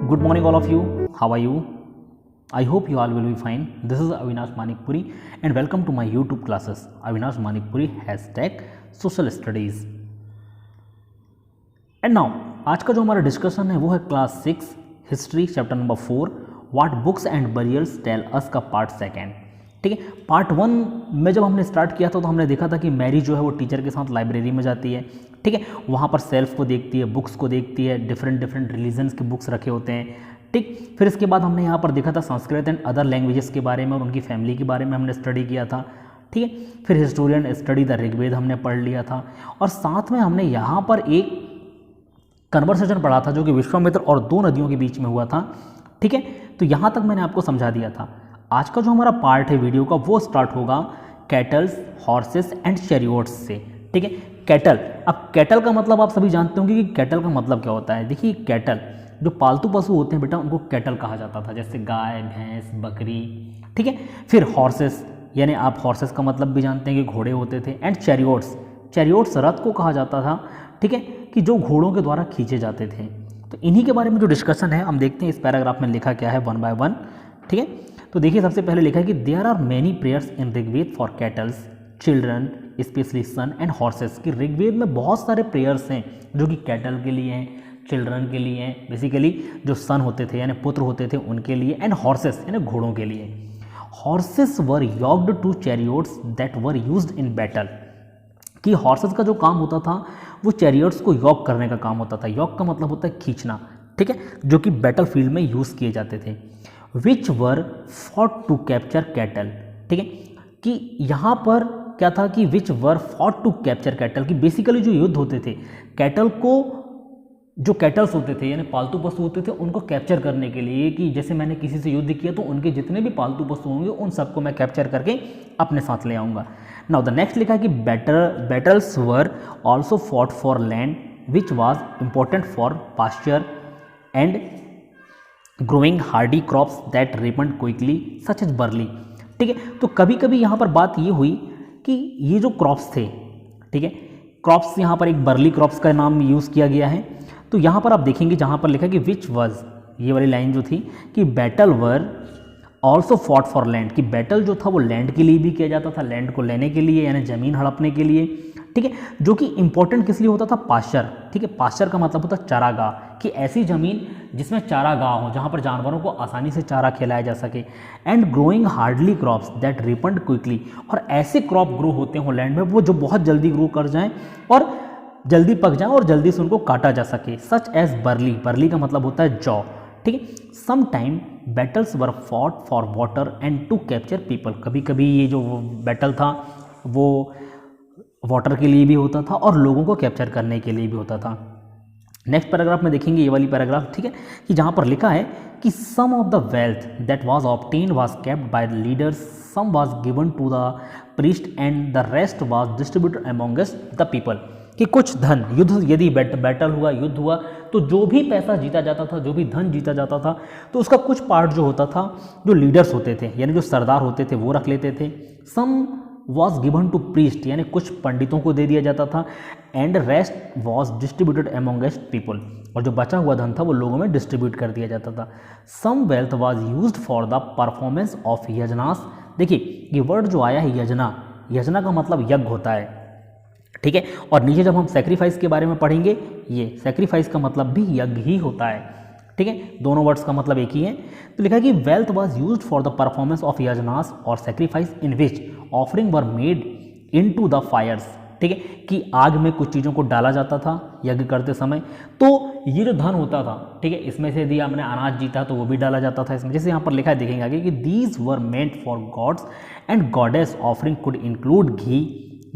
Good morning, all of you. How are you? I hope you all will be fine. This is Avinash Manikpuri and welcome to my YouTube classes. Avinash Manikpuri hashtag Social Studies. And now आज का जो हमारा discussion है वो है class 6 history chapter number 4 what books and burials tell us का part second. ठीक है, पार्ट 1 में जब हमने स्टार्ट किया था तो हमने देखा था कि मैरी जो है वो टीचर के साथ लाइब्रेरी में जाती है। ठीक है, वहाँ पर सेल्फ को देखती है, बुक्स को देखती है, डिफरेंट रिलीजन्स के बुक्स रखे होते हैं। ठीक, फिर इसके बाद हमने यहाँ पर देखा था संस्कृत एंड अदर लैंग्वेजेस के बारे में और उनकी फैमिली के बारे में हमने स्टडी किया था। ठीक है, फिर हिस्टोरियन स्टडी द ऋग्वेद हमने पढ़ लिया था और साथ में हमने यहाँ पर एक कन्वर्सेशन पढ़ा था जो कि विश्वामित्र और दो नदियों के बीच में हुआ था। ठीक है, तो यहाँ तक मैंने आपको समझा दिया था। आज का जो हमारा पार्ट है वीडियो का वो स्टार्ट होगा कैटल्स, हॉर्सेस एंड चैरियोट्स से। ठीक है, कैटल, अब कैटल का मतलब आप सभी जानते होंगे कि कैटल का मतलब क्या होता है। देखिए, कैटल जो पालतू पशु होते हैं बेटा उनको कैटल कहा जाता था, जैसे गाय, भैंस, बकरी। ठीक है, फिर हॉर्सेस यानी आप हॉर्सेस का मतलब भी जानते हैं कि घोड़े होते थे। एंड चैरियोट्स रथ को कहा जाता था। ठीक है, कि जो घोड़ों के द्वारा खींचे जाते थे। तो इन्हीं के बारे में जो डिस्कशन है हम देखते हैं इस पैराग्राफ में लिखा क्या है वन बाय वन। ठीक है, तो देखिए सबसे पहले लिखा है कि there are many prayers in Rigveda for cattles, children, specially son and horses. कि ऋग्वेद में बहुत सारे प्रेयर्स हैं जो कि कैटल के लिए हैं, चिल्ड्रन के लिए हैं, बेसिकली जो सन होते थे यानी पुत्र होते थे उनके लिए, एंड हॉर्सेस यानी घोड़ों के लिए। Horses were yoked to chariots that were used in battle. कि हॉर्सेस का जो काम होता था वो चैरियट्स को यॉक करने का काम होता था। यॉक का मतलब होता है खींचना। ठीक है, जो कि बैटल फील्ड में यूज़ किए जाते थे। विच वर फॉट टू कैप्चर कैटल। ठीक है, कि यहाँ पर क्या था कि विच वर फॉट टू कैप्चर कैटल, कि बेसिकली जो युद्ध होते थे कैटल को, जो कैटल्स होते थे यानी पालतू पशु होते थे उनको कैप्चर करने के लिए, कि जैसे मैंने किसी से युद्ध किया तो उनके जितने भी पालतू पशु होंगे उन सबको मैं कैप्चर करके अपने साथ ले आऊँगा। नाउ द नेक्स्ट लिखा है कि battles were also fought for land which was important for pasture and growing hardy crops that ripened quickly such as barley. ठीक है, तो कभी कभी यहाँ पर बात ये हुई कि ये जो क्रॉप्स थे, ठीक है, क्रॉप्स यहाँ पर एक बर्ली क्रॉप्स का नाम यूज़ किया गया है। तो यहाँ पर आप देखेंगे जहाँ पर लिखा है कि विच वॉज, ये वाली लाइन जो थी कि battle were also fought for land, कि बैटल जो था वो लैंड के लिए भी किया जाता था, लैंड को लेने के लिए यानी ज़मीन हड़पने के लिए। ठीक है, जो कि इंपॉर्टेंट किस लिए होता था, पास्चर। ठीक है, पास्चर का मतलब होता है चारागाह, कि ऐसी ज़मीन जिसमें चारागाह हो, जहाँ पर जानवरों को आसानी से चारा खिलाया जा सके। And growing hardly crops that ripened quickly, और ऐसे क्रॉप ग्रो होते हों लैंड में वो जो बहुत जल्दी ग्रो कर जाएँ और जल्दी पक जाए और जल्दी से उनको काटा जा सके। सच एज बर्ली, बर्ली का मतलब होता है जौ। ठीक है, some time battles were fought for water and to capture people. कभी कभी ये जो बैटल था वो वाटर के लिए भी होता था और लोगों को कैप्चर करने के लिए भी होता था। नेक्स्ट पैराग्राफ में देखेंगे ये वाली पैराग्राफ। ठीक है, कि जहाँ पर लिखा है कि some of the wealth that was obtained was kept by the leaders, some was given to the priest and the rest was distributed amongst the people. कि कुछ धन, युद्ध यदि बैटल हुआ, युद्ध हुआ, तो जो भी पैसा जीता जाता था, जो भी धन जीता जाता था, तो उसका कुछ पार्ट जो होता था जो लीडर्स होते थे यानी जो सरदार होते थे वो रख लेते थे। Some was given to priest यानी कुछ पंडितों को दे दिया जाता था। And rest was distributed amongst people, और जो बचा हुआ धन था वो लोगों में डिस्ट्रीब्यूट कर दिया जाता था। Some wealth was used for the performance of yajnas. देखिए, ये वर्ड जो आया है यजना, यजना का मतलब यज्ञ होता है। ठीक है, और नीचे जब हम सेक्रीफाइस के बारे में पढ़ेंगे, ये सेक्रीफाइस का मतलब भी यज्ञ ही होता है। ठीक है, दोनों वर्ड्स का मतलब एक ही है। तो लिखा है कि wealth was used for the performance of yajnas और sacrifice in which offering were made into the fires. ठीक है, कि आग में कुछ चीज़ों को डाला जाता था यज्ञ करते समय। तो ये जो धन होता था, ठीक है, इसमें से यदि हमने अनाज जीता तो वो भी डाला जाता था इसमें। जैसे यहाँ पर लिखा है, देखेंगे आगे कि these were meant for gods and goddess, offering could include ghee,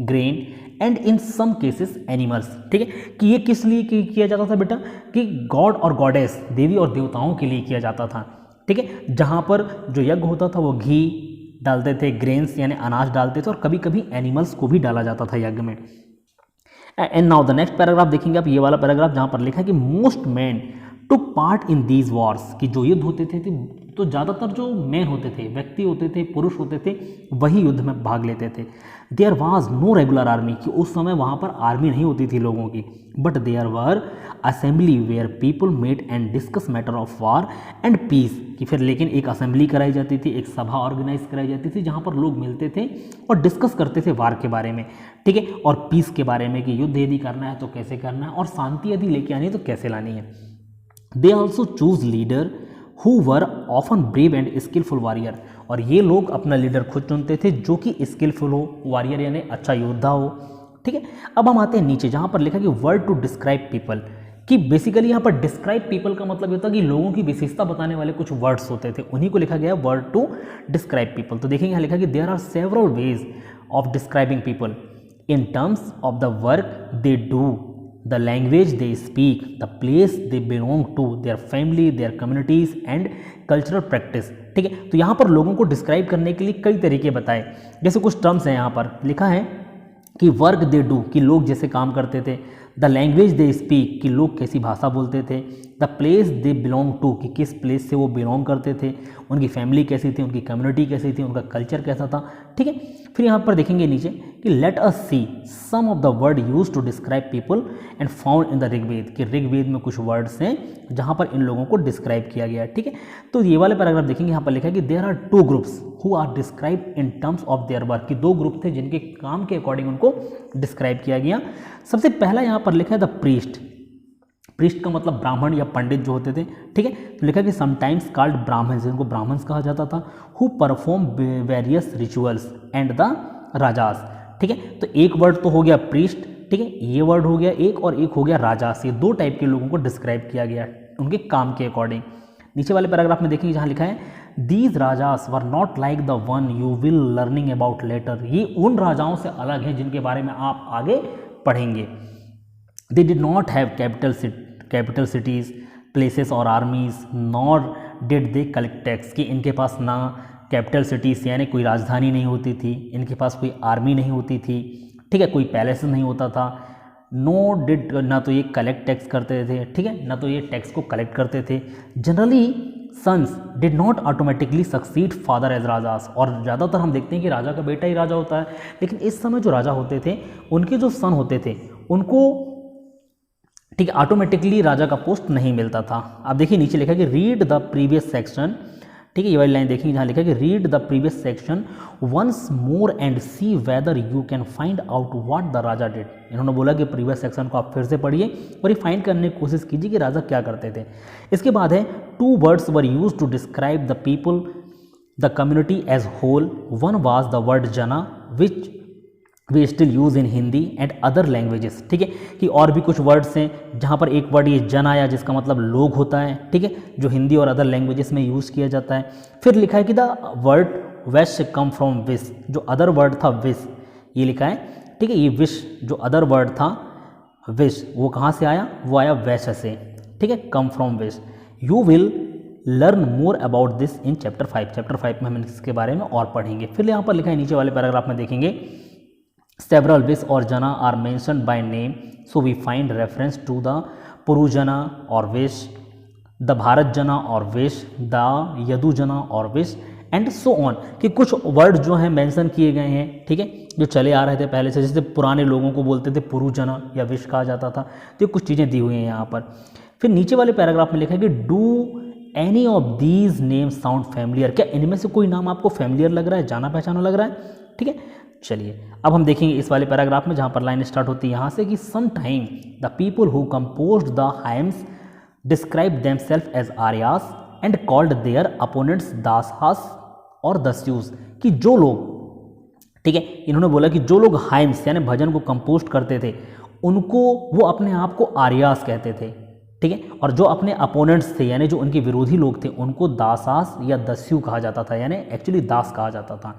grain and in some cases animals. ठीक है, कि ये किस लिए किया जाता था बेटा, कि गॉड और गॉडेस, देवी और देवताओं के लिए किया जाता था। ठीक है, जहाँ पर जो यज्ञ होता था वो घी डालते थे, ग्रेन्स यानी अनाज डालते थे, और कभी कभी एनिमल्स को भी डाला जाता था यज्ञ में। And now the next paragraph देखेंगे आप, ये वाला पैराग्राफ जहाँ पर लिखा है कि most man took part in these Wars, कि जो युद्ध होते थे तो ज़्यादातर जो मैन होते थे, व्यक्ति होते थे, पुरुष होते थे, वही युद्ध में भाग लेते थे। There was no regular army, कि उस समय वहाँ पर आर्मी नहीं होती थी लोगों की, but there were assembly where people met and discuss matter of war and peace, कि फिर लेकिन एक असेंबली कराई जाती थी, एक सभा ऑर्गेनाइज कराई जाती थी जहाँ पर लोग मिलते थे और डिस्कस करते थे वार के बारे में, ठीक है, और पीस के बारे में कि युद्ध यदि करना है तो कैसे करना है और शांति यदि लेके आनी है तो कैसे लानी है। They also choose leader who were often brave and skilful warrior, और ये लोग अपना लीडर खुद चुनते थे जो कि स्किलफुल हो, वॉरियर यानी अच्छा योद्धा हो, ठीक है। अब हम आते हैं नीचे जहाँ पर लिखा कि वर्ड टू डिस्क्राइब पीपल, कि बेसिकली यहाँ पर डिस्क्राइब पीपल का मतलब ये होता है कि लोगों की विशेषता बताने वाले कुछ वर्ड्स होते थे, उन्हीं को लिखा गया वर्ड टू डिस्क्राइब पीपल। तो देखेंगे यहाँ लिखा कि there are several ways of describing people in terms of the work they do, the language they speak, the place they belong to, their family, their communities and cultural practice, ठीक है। तो यहाँ पर लोगों को डिस्क्राइब करने के लिए कई तरीके बताए, जैसे कुछ टर्म्स हैं यहाँ पर लिखा है कि वर्क दे डू, कि लोग जैसे काम करते थे, द लैंग्वेज दे स्पीक, कि लोग कैसी भाषा बोलते थे, the place they belong to, कि किस प्लेस से वो बिलोंग करते थे, उनकी फैमिली कैसी थी, उनकी कम्युनिटी कैसी थी, उनका कल्चर कैसा था, ठीक है। फिर यहाँ पर देखेंगे नीचे कि let us see some of the word use to describe people and found in the Rigveda, कि ऋग्वेद में कुछ वर्ड्स हैं जहाँ पर इन लोगों को डिस्क्राइब किया गया है, ठीक है। तो ये वाले पैराग्राफ देखेंगे, यहाँ पर लिखा है कि there are two groups who are describe in terms of their work, कि दो ग्रुप थे जिनके काम के अकॉर्डिंग उनको डिस्क्राइब किया गया। सबसे पहला यहाँ पर लिखा है द प्रीस्ट, प्रीस्ट का मतलब ब्राह्मण या पंडित जो होते थे, ठीक है। तो लिखा कि समटाइम्स कॉल्ड ब्राह्मण्स, जिनको ब्राह्मण्स कहा जाता था, who perform various rituals and the rajas, ठीक है। तो एक वर्ड तो हो गया प्रीस्ट, ठीक है, ये वर्ड हो गया एक, और एक हो गया राजास। ये दो टाइप के लोगों को डिस्क्राइब किया गया उनके काम के अकॉर्डिंग। नीचे वाले पैराग्राफ में देखेंगे जहाँ लिखा है these rajas were not like the one you will learning about later, ये उन राजाओं से अलग हैं जिनके बारे में आप आगे पढ़ेंगे। They did not have capital cities, places और armies, nor did they collect tax, कि इनके पास ना कैपिटल सिटीज़ यानी कोई राजधानी नहीं होती थी, इनके पास कोई आर्मी नहीं होती थी, ठीक है, कोई पैलेस नहीं होता था, नो डिड, ना तो ये कलेक्ट टैक्स करते थे, ठीक है, ना तो ये टैक्स को कलेक्ट करते थे। Generally sons did not automatically succeed father as rajas, और ज़्यादातर हम देखते हैं कि राजा का बेटा ही राजा होता है, लेकिन इस समय जो राजा होते थे उनके जो सन होते थे उनको, ठीक है, ऑटोमेटिकली राजा का पोस्ट नहीं मिलता था। आप देखिए नीचे लिखा है कि रीड द प्रीवियस सेक्शन, ठीक है, ये वाली लाइन देखिए जहाँ लिखा है कि read the previous section once more and see whether you can find out what the raja did. इन्होंने बोला कि प्रीवियस सेक्शन को आप फिर से पढ़िए और ये फाइंड करने की कोशिश कीजिए कि राजा क्या करते थे। इसके बाद है two words were use to describe the people the community as whole, one was the word jana which we still use in Hindi and other languages, ठीक है, कि और भी कुछ वर्ड्स हैं जहाँ पर एक वर्ड ये जन आया जिसका मतलब लोग होता है, ठीक है, जो हिंदी और अदर लैंग्वेजेस में यूज़ किया जाता है। फिर लिखा है कि the word Vysya come from wish, जो अदर वर्ड था विश, ये लिखा है, ठीक है, ये विश जो अदर वर्ड था विश, वो कहाँ से आया, वो आया वैश्य से, ठीक है, come from wish. You will learn more about this in chapter 5, chapter 5 में हम इसके बारे में और पढ़ेंगे। फिर यहाँ पर लिखा है नीचे वाले पैराग्राफ में देखेंगे several wish or jana are mentioned by name, so we find reference to the Puru jana or wish, the Bharat jana or wish, the Yadu jana or wish and so on, कि कुछ word जो हैं mention किए गए हैं, ठीक है, जो चले आ रहे थे पहले से, जैसे पुराने लोगों को बोलते थे पुरु जना या विश कहा जाता था, तो कुछ चीज़ें दी हुई हैं यहाँ पर। फिर नीचे वाले पैराग्राफ में लिखा है कि do any of these name sound familiar, क्या इनमें से कोई नाम आपको फैमिलियर लग रहा है, जाना पहचाना लग रहा है, ठीक है। चलिए अब हम देखेंगे इस वाले पैराग्राफ में जहाँ पर लाइन स्टार्ट होती है यहाँ से कि some time the people who composed the hymns describe themselves as Aryas and called their opponents Dasas और दस्यूस, कि जो लोग, ठीक है, इन्होंने बोला कि जो लोग हाइम्स यानी भजन को कंपोज करते थे उनको वो अपने आप को आर्यास कहते थे, ठीक है, और जो अपने अपोनेंट्स थे यानी जो उनके विरोधी लोग थे उनको दासास या दस्यु कहा जाता था, यानी एक्चुअली दास कहा जाता था।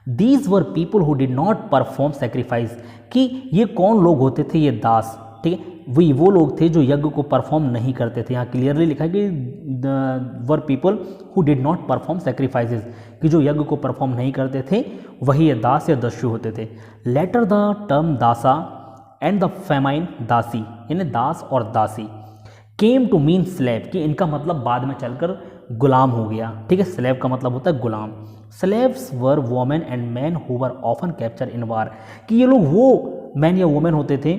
These were people who did not perform sacrifice, कि ये कौन लोग होते थे, ये दास, ठीक है, वही वो लोग थे जो यज्ञ को परफॉर्म नहीं करते थे। यहाँ क्लियरली लिखा है कि were people who did not perform sacrifices, कि जो यज्ञ को परफॉर्म नहीं करते थे वही ये दास या दस्यु होते थे। लेटर द टर्म दासा एंड द फेमाइन दासी, यानी दास और दासी, केम टू मीन स्लेव, कि इनका मतलब बाद में चलकर गुलाम हो गया। ठीक है, स्लेव का मतलब होता है गुलाम। Slaves were women and men who were often captured in war, कि ये लोग वो मैन या वोमेन होते थे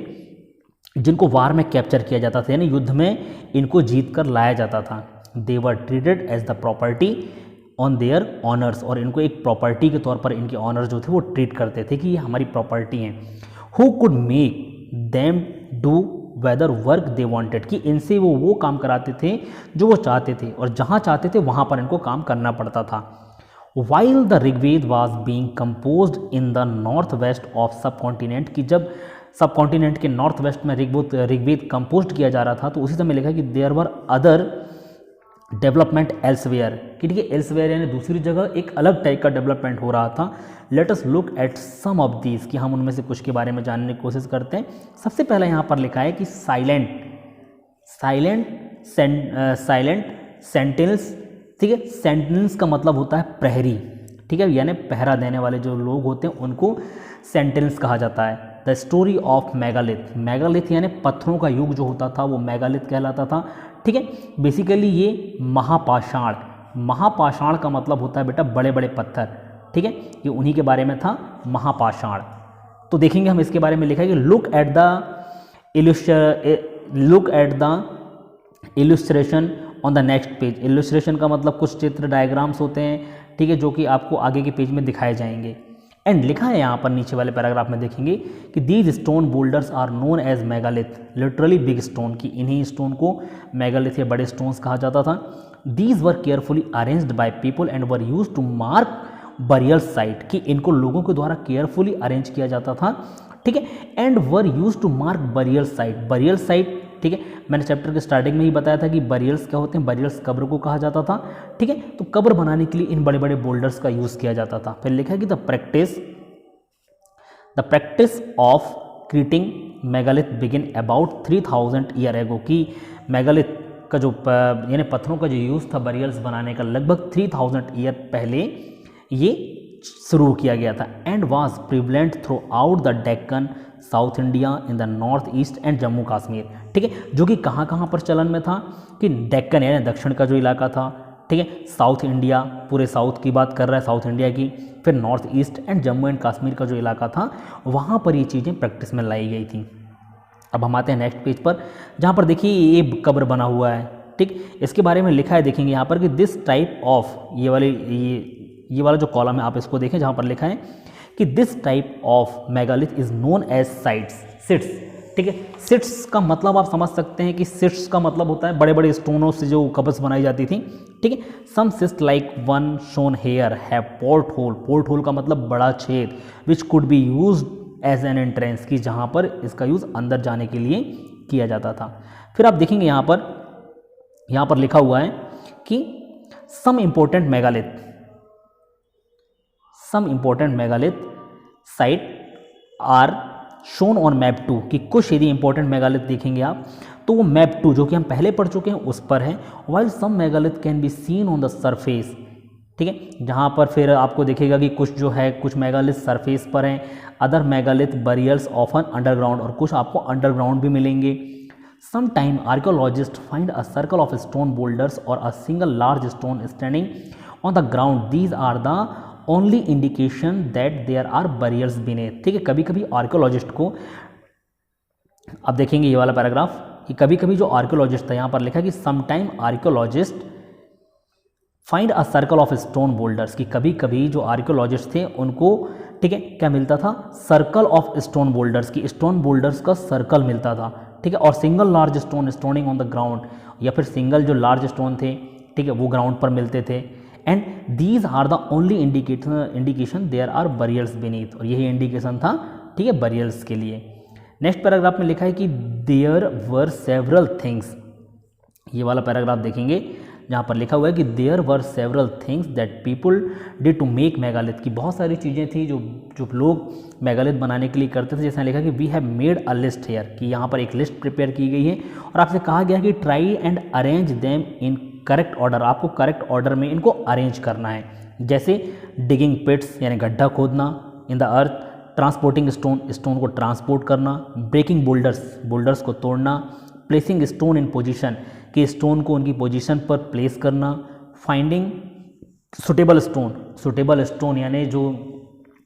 जिनको वार में कैप्चर किया जाता था, यानी युद्ध में इनको जीत कर लाया जाता था। They were treated as the property on their owners, और इनको एक प्रॉपर्टी के तौर पर इनके ऑनर जो थे वो ट्रीट करते थे कि ये हमारी प्रॉपर्टी हैं। Who could make them do whether work they wanted, कि इनसे वो काम कराते थे जो वो चाहते थे, और जहाँ चाहते थे वहाँ पर इनको काम करना पड़ता था। While the Rigveda was being compose in the north west of subcontinent, कि जब सब कॉन्टिनेंट के नॉर्थ वेस्ट में ऋग्वेद कंपोज किया जा रहा था, तो उसी समय लिखा कि there were other development elsewhere, कि ठीक है एल्सवेयर यानी दूसरी जगह एक अलग टाइप का डेवलपमेंट हो रहा था। Let us look at some of these, कि हम उनमें से कुछ के बारे में जानने की कोशिश करते हैं। सबसे पहला यहाँ पर लिखा है कि साइलेंट सेंटिनल्स। ठीक है, सेंटिनल्स का मतलब होता है प्रहरी। ठीक है, यानी पहरा देने वाले जो लोग होते हैं उनको सेंटिनल्स कहा जाता है। The story of megalith, megalith यानी पत्थरों का युग जो होता था वो मेगालिथ कहलाता था। ठीक है, बेसिकली ये महापाषाण, महापाषाण का मतलब होता है बेटा बड़े बड़े पत्थर। ठीक है, ये उन्हीं के बारे में था महापाषाण। तो देखेंगे हम इसके बारे में लिखा है कि look at the illustration on the next page. Illustration का मतलब कुछ चित्र डायग्राम्स होते हैं, ठीक है, जो कि आपको आगे के पेज में दिखाए जाएंगे। एंड लिखा है यहाँ पर नीचे वाले पैराग्राफ में देखेंगे कि these stone boulders are known as megalith, literally big stone, की इन्हीं स्टोन को मेगालिथ या बड़े स्टोन्स कहा जाता था। These were carefully arranged by people and were used to mark burial site, कि इनको लोगों के द्वारा केयरफुली अरेंज किया जाता था। ठीक है, and were used to mark burial site, burial site. ठीक है, मैंने चैप्टर के स्टार्टिंग में ही बताया था कि बरियल्स क्या होते हैं, बरियल्स कब्र को कहा जाता था। ठीक है, तो कब्र बनाने के लिए इन बड़े बड़े बोल्डर्स का यूज किया जाता था। फिर लिखा है कि the practice of creating megalith begin about 3000 year ago, की मेगालिथ का जो यानी पत्थरों का जो यूज था बरियल्स बनाने का लगभग 3000 ईयर पहले ये शुरू किया गया था। And was prevalent through out the Deccan, south India, in the north east and Jammu Kashmir. ठीक है, जो कि कहाँ कहाँ पर चलन में था, कि डेक्कन यानी दक्षिण का जो इलाका था, ठीक है, साउथ इंडिया, पूरे साउथ की बात कर रहा है, साउथ इंडिया की, फिर north east and Jammu and Kashmir का जो इलाका था वहाँ पर ये चीज़ें प्रैक्टिस में लाई गई थी। अब हम आते हैं नेक्स्ट पेज पर, जहाँ पर देखिए ये कब्र बना हुआ है। ठीक, इसके बारे में लिखा है, देखेंगे यहाँ पर कि दिस टाइप ऑफ, ये वाला जो कॉलम है आप इसको देखें, जहाँ पर लिखा है कि this type of megalith is known as cists. ठीक है, सिट्स का मतलब आप समझ सकते हैं कि सिट्स का मतलब होता है बड़े बड़े स्टोनों से जो कब्र्स बनाई जाती थी। ठीक है, some cist like one shown here have porthole, porthole का मतलब बड़ा छेद, which could be used as an entrance, की जहाँ पर इसका यूज़ अंदर जाने के लिए किया जाता था। फिर आप देखेंगे यहाँ पर लिखा हुआ है कि some important megalith site are shown on map 2, कि कुछ यदि इंपॉर्टेंट मेगालिथ देखेंगे आप तो वो मैप 2 जो कि हम पहले पढ़ चुके हैं उस पर है। While some megalith can be seen on the surface. ठीक है, जहाँ पर फिर आपको देखेगा कि कुछ जो है कुछ मेगालिथ सरफेस पर हैं, other megalith burials often underground, और कुछ आपको अंडरग्राउंड भी मिलेंगे। Some time archaeologist find a circle of stone boulders और a single large stone standing on the ground, these are the only indication that there are burials beneath. ठीक है, कभी कभी आर्कियोलॉजिस्ट को, अब देखेंगे ये वाला पैराग्राफ, कि कभी कभी जो आर्कियोलॉजिस्ट था, यहाँ पर लिखा है कि sometime archaeologist find a circle of stone boulders, कि कभी कभी जो आर्कियोलॉजिस्ट थे उनको, ठीक है, क्या मिलता था, सर्कल ऑफ स्टोन बोल्डर्स, की स्टोन बोल्डर्स का सर्कल मिलता था। ठीक है, और single large stone stoning on the ground, या फिर सिंगल जो लार्ज स्टोन थे, ठीक है, वो ग्राउंड पर मिलते थे। And these are the only indication there are burials beneath, और यही इंडिकेशन था, ठीक है, बरियल्स के लिए। नेक्स्ट पैराग्राफ में लिखा है कि देयर वर सेवरल थिंग्स, ये वाला पैराग्राफ देखेंगे जहाँ पर लिखा हुआ है कि there were several things that people did to make megalith, की बहुत सारी चीज़ें थी जो लोग मेगालिथ बनाने के लिए करते थे। जैसा लिखा कि we have made a list here, कि यहाँ पर एक लिस्ट प्रिपेयर की गई है और आपसे कहा गया कि try and arrange them in correct order, आपको करेक्ट ऑर्डर में इनको अरेंज करना है। जैसे डिगिंग पिट्स यानी गड्ढा खोदना, in the earth, transporting stone को ट्रांसपोर्ट करना, ब्रेकिंग बोल्डर्स को तोड़ना, प्लेसिंग स्टोन इन पोजीशन, कि स्टोन को उनकी पोजीशन पर प्लेस करना, फाइंडिंग सुटेबल स्टोन यानी जो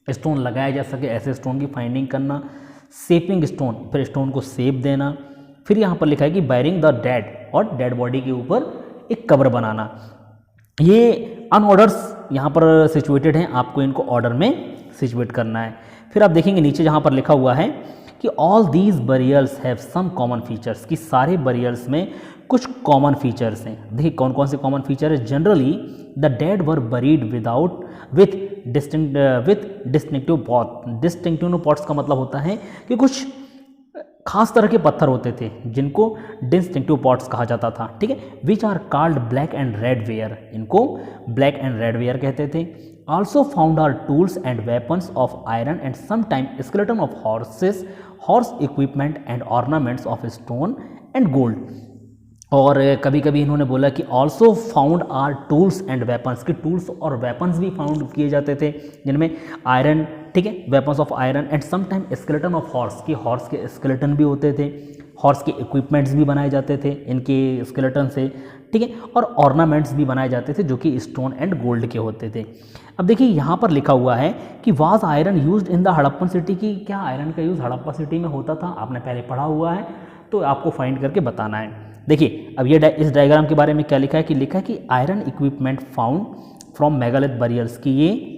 स्टोन लगाया जा सके ऐसे स्टोन की फाइंडिंग करना, सेपिंग स्टोन फिर स्टोन को सेप देना, फिर यहाँ पर लिखा है कि बैरिंग द डेड और डेड बॉडी के ऊपर एक कवर बनाना। ये अनऑर्डर्स यहाँ पर सिचुएटेड हैं, आपको इनको ऑर्डर में सिचुएट करना है। फिर आप देखेंगे नीचे जहाँ पर लिखा हुआ है कि all these burials have some common features, कि सारे बरियर्स में कुछ कॉमन फीचर्स हैं। देखिए कौन कौन से कॉमन फीचर है। Generally the dead were buried with distinctive pot. Distinctive pots का मतलब होता है कि कुछ खास तरह के पत्थर होते थे जिनको डिस्टिंक्टिव पॉट्स कहा जाता था, ठीक है। Which are called black and red ware, इनको ब्लैक एंड रेड वेयर कहते थे। Also found are tools and weapons of iron and sometime skeleton of horses, horse equipment and ornaments of stone and gold. और कभी कभी इन्होंने बोला कि also found are tools and weapons, कि tools और वेपन्स भी फाउंड किए जाते थे जिनमें आयरन, ठीक है, weapons of iron and sometime skeleton of horse, कि हॉर्स के स्केलेटन भी होते थे, हॉर्स के इक्विपमेंट्स भी बनाए जाते थे इनके स्केलेटन से, ठीक है, और ऑर्नामेंट्स भी बनाए जाते थे जो कि स्टोन एंड गोल्ड के होते थे। अब देखिए यहाँ पर लिखा हुआ है कि was iron used in the Harappan city, की क्या आयरन का यूज़ हड़प्पा सिटी में होता था, आपने पहले पढ़ा हुआ है तो आपको फाइंड करके बताना है। देखिए अब ये इस डायग्राम के बारे में क्या लिखा है कि iron equipment found from megalith burials, की ये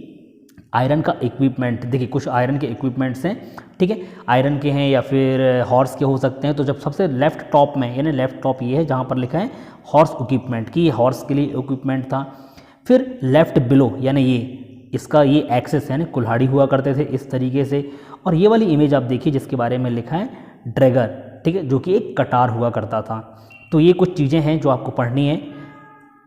आयरन का इक्विपमेंट, देखिए कुछ आयरन के इक्विपमेंट्स हैं, ठीक है, आयरन के हैं या फिर हॉर्स के हो सकते हैं। तो जब सबसे लेफ्ट टॉप में, यानी लेफ्ट टॉप ये है जहाँ पर लिखा है हॉर्स इक्विपमेंट, की हॉर्स के लिए इक्विपमेंट था। फिर लेफ्ट बिलो यानी ये इसका ये एक्सेस यानी कुल्हाड़ी हुआ करते थे इस तरीके से। और ये वाली इमेज आप देखिए जिसके बारे में लिखा है ड्रैगर, ठीक है, जो कि एक कटार हुआ करता था। तो ये कुछ चीज़ें हैं जो आपको पढ़नी है,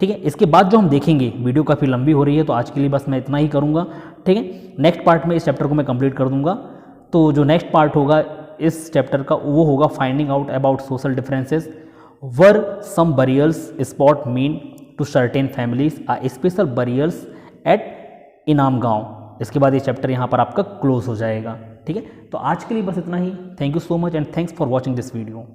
ठीक है। इसके बाद जो हम देखेंगे, वीडियो काफ़ी लंबी हो रही है तो आज के लिए बस मैं इतना ही करूँगा, ठीक है। नेक्स्ट पार्ट में इस चैप्टर को मैं कंप्लीट कर दूँगा। तो जो नेक्स्ट पार्ट होगा इस चैप्टर का वो होगा finding out about social differences, were some burials spot mean to certain families a special burials at Inamgaon. इसके बाद ये चैप्टर यहाँ पर आपका क्लोज हो जाएगा, ठीक है। तो आज के लिए बस इतना ही। Thank you so much and thanks for watching this video.